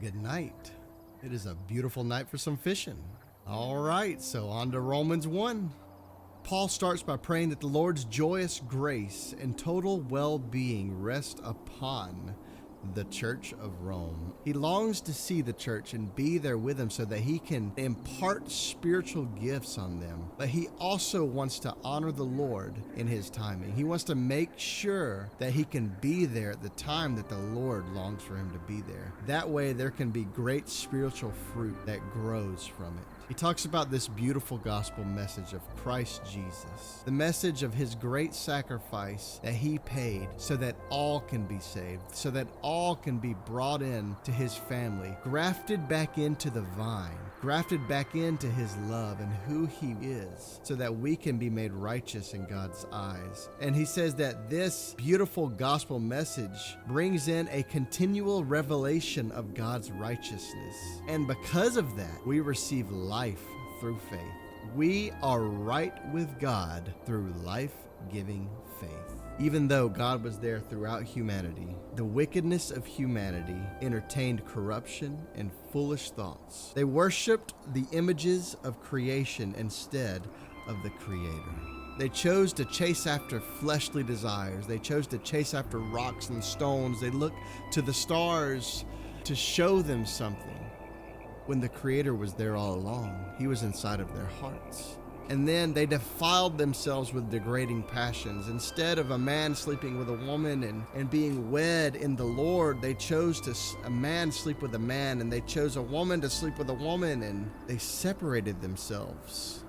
Good night. It is a beautiful night for some fishing. All right, so on to Romans 1. Paul starts by praying that the Lord's joyous grace and total well-being rest upon the Church of Rome. He longs to see the church and be there with them so that he can impart spiritual gifts on them. But he also wants to honor the Lord in his timing. He wants to make sure that he can be there at the time that the Lord longs for him to be there. That way there can be great spiritual fruit that grows from it. He talks about this beautiful gospel message of Christ Jesus, the message of his great sacrifice that he paid so that all can be saved, so that all can be brought in to his family, grafted back into the vine, grafted back into his love and who he is, so that we can be made righteous in God's eyes. And he says that this beautiful gospel message brings in a continual revelation of God's righteousness. And because of that, we receive life through faith. We are right with God through life-giving faith. Even though God was there throughout humanity, the wickedness of humanity entertained corruption and foolish thoughts. They worshiped the images of creation instead of the Creator. They chose to chase after fleshly desires. They chose to chase after rocks and stones. They looked to the stars to show them something, when the Creator was there all along. He was inside of their hearts. And then they defiled themselves with degrading passions. Instead of a man sleeping with a woman and being wed in the Lord, they chose a man sleep with a man, and they chose a woman to sleep with a woman, and they separated themselves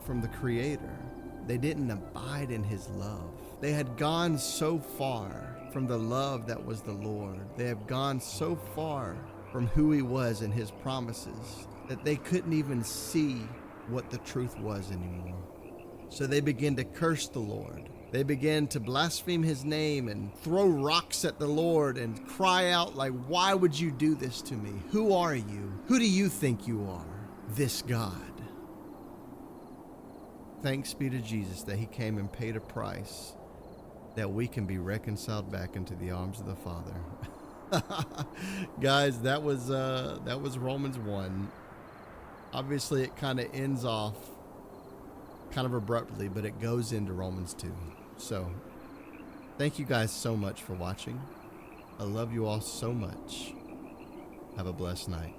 from the Creator. They didn't abide in his love. They had gone so far from the love that was the Lord. They have gone so far from who he was and his promises that they couldn't even see what the truth was anymore. So they began to curse the Lord. They began to blaspheme his name and throw rocks at the Lord and cry out like, "Why would you do this to me? Who are you? Who do you think you are?" This God. Thanks be to Jesus that he came and paid a price that we can be reconciled back into the arms of the Father. Guys, that was Romans 1. Obviously, it kind of ends off kind of abruptly, but it goes into Romans 2. So, thank you guys so much for watching. I love you all so much. Have a blessed night.